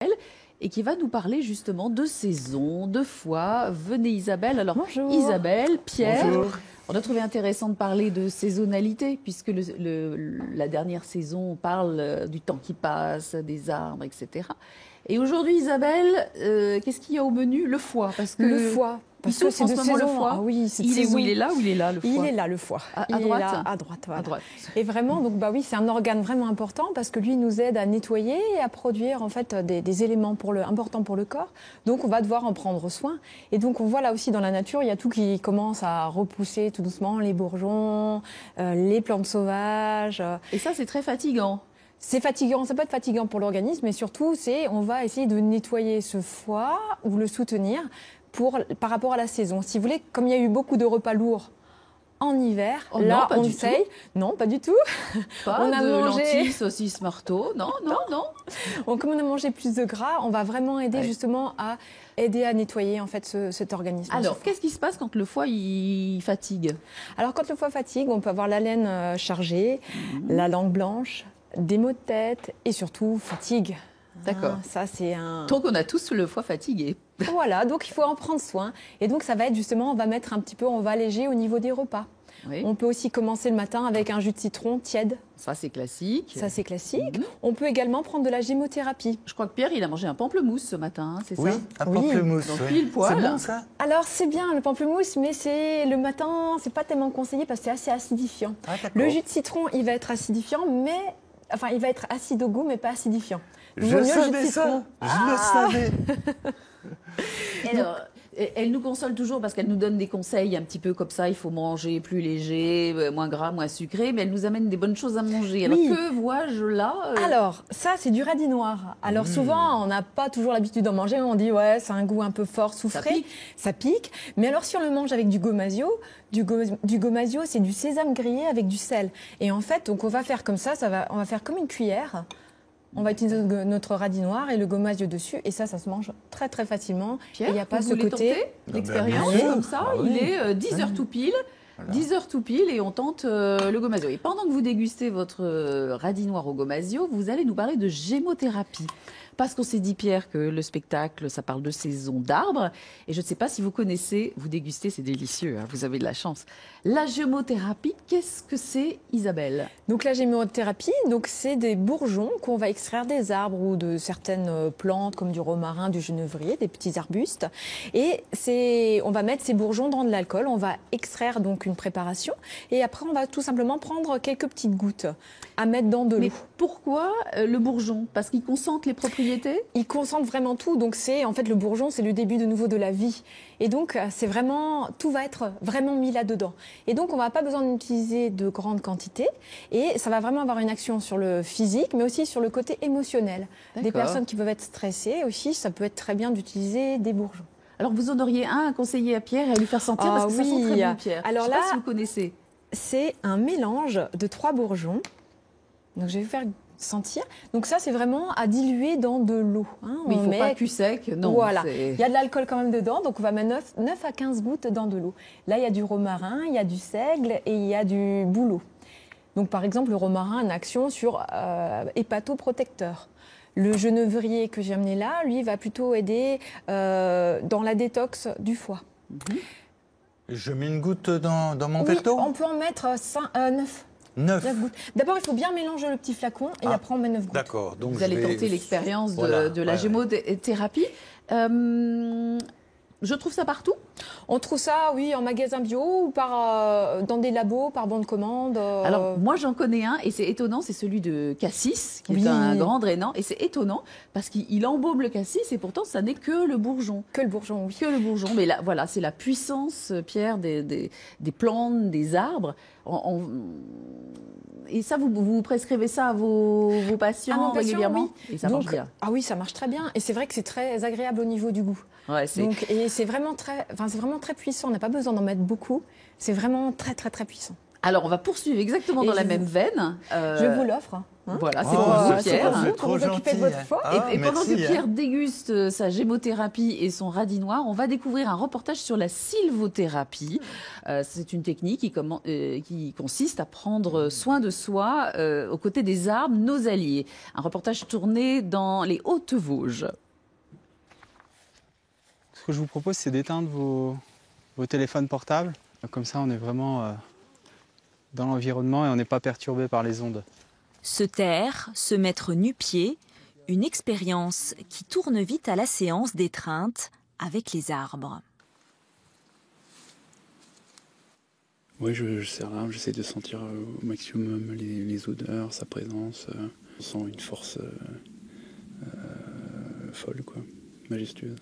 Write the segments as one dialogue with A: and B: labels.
A: Isabelle, et qui va nous parler justement de saison, de foie. Venez Isabelle. Alors,
B: bonjour.
A: Isabelle, Pierre,
C: bonjour.
A: On a trouvé intéressant de parler de saisonnalité, puisque la dernière saison, on parle du temps qui passe, des arbres, etc. Et aujourd'hui, Isabelle, qu'est-ce qu'il y a au menu? Le foie. Parce que
B: le foie. Parce que c'est
A: en
B: de
A: ce moment
B: saison.
A: le foie.
B: Ah oui, c'est
A: il est
B: saison.
A: où? Il est là ou il est là, le foie?
B: Il est là, le foie.
A: À
B: il
A: droite.
B: est là, à droite, voilà.
A: À droite.
B: Et vraiment, donc bah oui, c'est un organe vraiment important parce que lui nous aide à nettoyer et à produire en fait des éléments importants pour le corps. Donc on va devoir en prendre soin. Et donc on voit là aussi dans la nature, il y a tout qui commence à repousser tout doucement, les bourgeons, les plantes sauvages.
A: Et ça, c'est très fatigant.
B: C'est fatigant, ça peut être fatigant pour l'organisme, mais surtout, on va essayer de nettoyer ce foie ou le soutenir par rapport à la saison. Si vous voulez, comme il y a eu beaucoup de repas lourds en hiver,
A: Oh
B: là,
A: non, pas
B: on
A: du
B: essaye. Non, pas du tout.
A: Pas
B: On a
A: de
B: mangé-
A: lentilles, saucisses, marteaux. Non, non, non.
B: Comme on a mangé plus de gras, on va vraiment aider
A: Ouais.
B: justement à aider à nettoyer en fait cet organisme.
A: Alors,
B: ce foie.
A: qu'est-ce qui se passe quand le foie il fatigue?
B: Alors, quand le foie fatigue, on peut avoir l'haleine chargée, la langue blanche, des maux de tête et surtout fatigue.
A: D'accord.
B: Ça, c'est un...
A: Donc, on a tous le foie fatigué.
B: Voilà, donc il faut en prendre soin. Et donc ça va être justement, on va alléger au niveau des repas.
A: Oui.
B: On peut aussi commencer le matin avec un jus de citron tiède.
A: Ça, c'est classique.
B: Ça, c'est classique.
A: Mhm.
B: On peut également prendre de la gémothérapie.
A: Je crois que Pierre, il a mangé un pamplemousse ce matin, hein, c'est
C: Oui,
A: ça?
C: un
B: Oui.
C: pamplemousse.
A: Donc,
C: ouais.
A: pile poil.
C: C'est bon ça?
B: Alors, c'est bien le pamplemousse, mais le matin, c'est pas tellement conseillé parce que c'est assez acidifiant.
C: Ah, d'accord.
B: Le jus de citron, il va être acidifiant, il va être acide au goût, mais pas acidifiant.
C: Je
B: Vaut mieux le jus de
C: savais
B: citron.
C: ça. Je le savais.
A: Alors, elle nous console toujours parce qu'elle nous donne des conseils un petit peu comme ça. Il faut manger plus léger, moins gras, moins sucré. Mais elle nous amène des bonnes choses à manger. Alors,
B: Oui.
A: que vois-je là?
B: Alors, ça, c'est du radis noir. Alors, souvent, on n'a pas toujours l'habitude d'en manger. On dit, ouais, c'est un goût un peu fort, soufré. Ça pique. Mais alors, si on le mange avec du gomasio, du gomasio, c'est du sésame grillé avec du sel. Et en fait, donc, on va faire comme ça. On va faire comme une cuillère. On va utiliser notre radis noir et le gomasio dessus. Et ça se mange très, très facilement.
A: Pierre,
B: il n'y a pas
A: vous
B: ce
A: voulez
B: côté.
A: tenter l'expérience
C: bien sûr.
A: comme ça?
C: Ah oui.
A: Il est 10h tout pile.
C: Voilà.
A: 10h tout pile et on tente le gomasio. Et pendant que vous dégustez votre radis noir au gomasio, vous allez nous parler de gémothérapie. Parce qu'on s'est dit, Pierre, que le spectacle, ça parle de saison d'arbres. Et je ne sais pas si vous connaissez, vous dégustez, c'est délicieux, hein, vous avez de la chance. La gémothérapie, qu'est-ce que c'est, Isabelle?
B: Donc la gémothérapie, c'est des bourgeons qu'on va extraire des arbres ou de certaines plantes comme du romarin, du genévrier, des petits arbustes. Et on va mettre ces bourgeons dans de l'alcool, on va extraire donc une préparation et après on va tout simplement prendre quelques petites gouttes à mettre dans de l'eau.
A: Mais pourquoi le bourgeon? Parce qu'il concentre les propriétés?
B: Il concentre vraiment tout, donc en fait le bourgeon, c'est le début de nouveau de la vie. Et donc tout va être vraiment mis là-dedans. Et donc on va pas besoin d'utiliser de grandes quantités et ça va vraiment avoir une action sur le physique, mais aussi sur le côté émotionnel. Des
A: D'accord.
B: personnes qui peuvent être stressées aussi, ça peut être très bien d'utiliser des bourgeons.
A: Alors vous en auriez un à conseiller à Pierre et à lui faire sentir parce que ça sent très bon, Pierre.
B: Alors
A: je sais
B: là,
A: pas si vous connaissez.
B: c'est un mélange de 3 bourgeons. Donc je vais vous faire sentir. Donc ça, c'est vraiment à diluer dans de l'eau. Hein.
A: Mais il
B: On
A: faut
B: met-
A: pas cul sec, non.
B: Voilà.
A: c'est-
B: Il y a de l'alcool quand même dedans, donc on va mettre 9 à 15 gouttes dans de l'eau. Là, il y a du romarin, il y a du seigle et il y a du bouleau. Donc par exemple, le romarin a une action sur hépatoprotecteur. Le genévrier que j'ai amené là, lui, va plutôt aider dans la détox du foie.
C: Je mets une goutte dans mon
B: Oui,
C: verre d'eau?
B: on peut en mettre 9
C: 9.
B: gouttes. D'abord, il faut bien mélanger le petit flacon et
C: Ah.
B: après on met 9 gouttes.
C: D'accord. Donc
A: Vous
C: je
A: allez
C: vais-
A: tenter l'expérience
C: Voilà,
A: de la
C: ouais,
A: gémothérapie. Je trouve ça partout.
B: On trouve ça, oui, en magasin bio ou dans des labos, par bon de commande.
A: Alors, moi, j'en connais un et c'est étonnant, c'est celui de cassis, qui
B: Oui.
A: est un grand drainant. Et c'est étonnant parce qu'il embaume le cassis et pourtant, ça n'est que le bourgeon.
B: que le bourgeon, oui.
A: Que le bourgeon. Mais là, voilà, c'est la puissance, Pierre, des plantes, des arbres. Et ça, vous prescrivez ça à vos patients
B: À mon patient,
A: régulièrement?
B: oui.
A: Et ça marche bien.
B: Ah oui, ça marche très bien. Et c'est vrai que c'est très agréable au niveau du goût.
A: Ouais, c'est...
B: Et c'est vraiment très puissant. On n'a pas besoin d'en mettre beaucoup. C'est vraiment très, très, très puissant.
A: Alors, on va poursuivre exactement dans la même veine.
B: Je vous l'offre. Hein.
A: Voilà, c'est
C: Oh,
A: pour vous,
C: c'est
A: Pierre.
C: pour vous.
B: Pour vous occuper de votre foie.
C: Ah,
A: Et pendant que
C: merci,
A: Pierre déguste sa gémothérapie et son radis noir, on va découvrir un reportage sur la sylvothérapie. C'est une technique qui consiste à prendre soin de soi aux côtés des arbres, nos alliés. Un reportage tourné dans les Hautes-Vosges.
D: Ce que je vous propose, c'est d'éteindre vos téléphones portables. Comme ça, on est vraiment dans l'environnement et on n'est pas perturbé par les ondes.
E: Se taire, se mettre nu-pied, une expérience qui tourne vite à la séance d'étreinte avec les arbres.
D: Oui, je serre l'arbre, j'essaie de sentir au maximum les odeurs, sa présence. On sent une force folle, quoi, majestueuse.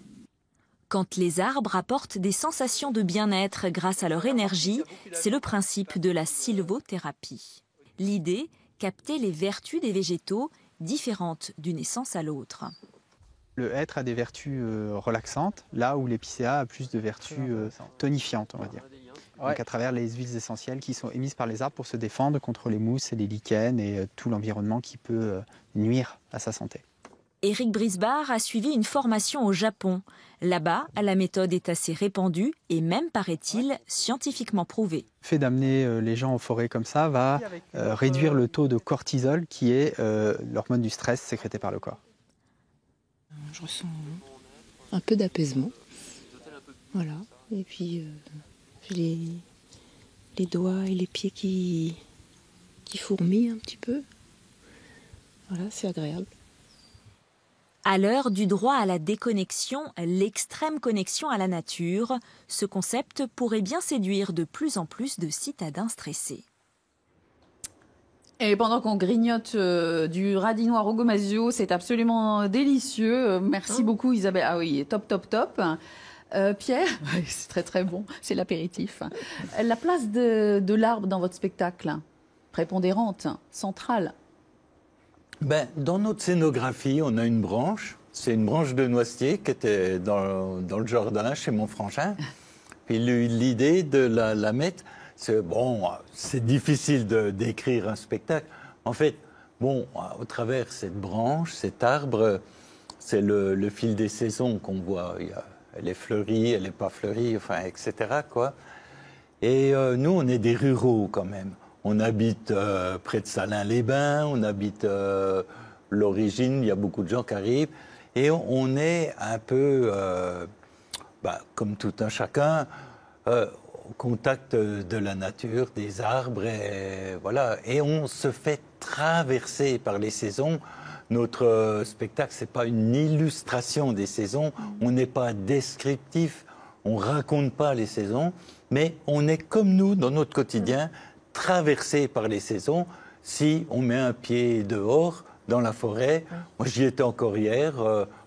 E: Quand les arbres apportent des sensations de bien-être grâce à leur énergie, c'est le principe de la sylvothérapie. L'idée, capter les vertus des végétaux, différentes d'une essence à l'autre.
D: Le hêtre a des vertus relaxantes, là où l'épicéa a plus de vertus tonifiantes, on va dire. Donc à travers les huiles essentielles qui sont émises par les arbres pour se défendre contre les mousses et les lichens et tout l'environnement qui peut nuire à sa santé.
E: Éric Brisbard a suivi une formation au Japon. Là-bas, la méthode est assez répandue et même, paraît-il, scientifiquement prouvée.
D: Le fait d'amener les gens en forêt comme ça va réduire le taux de cortisol qui est l'hormone du stress sécrétée par le corps.
F: Je ressens un peu d'apaisement. Voilà. Et puis j'ai les doigts et les pieds qui fourmillent un petit peu. Voilà, c'est agréable.
E: À l'heure du droit à la déconnexion, l'extrême connexion à la nature, ce concept pourrait bien séduire de plus en plus de citadins stressés.
A: Et pendant qu'on grignote du radis noir au gomasio, c'est absolument délicieux. Merci beaucoup Isabelle. Ah oui, top, top, top. Pierre, c'est très très bon, c'est l'apéritif. La place de l'arbre dans votre spectacle, prépondérante, centrale.
C: Dans notre scénographie, on a une branche. C'est une branche de noisetier qui était dans le jardin chez mon frangin. Puis l'idée de la mettre, c'est difficile de décrire un spectacle. En fait, au travers cette branche, cet arbre, c'est le fil des saisons qu'on voit. Elle est fleurie, elle n'est pas fleurie, enfin, etc., quoi. Et nous, on est des ruraux quand même. On habite près de Salins-les-Bains, on habite l'origine, il y a beaucoup de gens qui arrivent. Et on est un peu, comme tout un chacun, au contact de la nature, des arbres, et voilà. Et on se fait traverser par les saisons. Notre spectacle, c'est pas une illustration des saisons, on n'est pas descriptif, on raconte pas les saisons, mais on est comme nous dans notre quotidien, traversé par les saisons. Si on met un pied dehors, dans la forêt, moi j'y étais encore hier,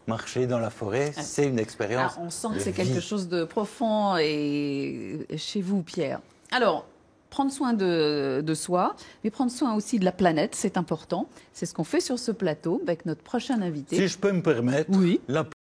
C: marcher dans la forêt, c'est une expérience.
A: On sent que c'est quelque chose de profond et chez vous, Pierre. Alors, prendre soin de soi, mais prendre soin aussi de la planète, c'est important. C'est ce qu'on fait sur ce plateau avec notre prochain invité.
C: Si je peux me permettre,
A: oui.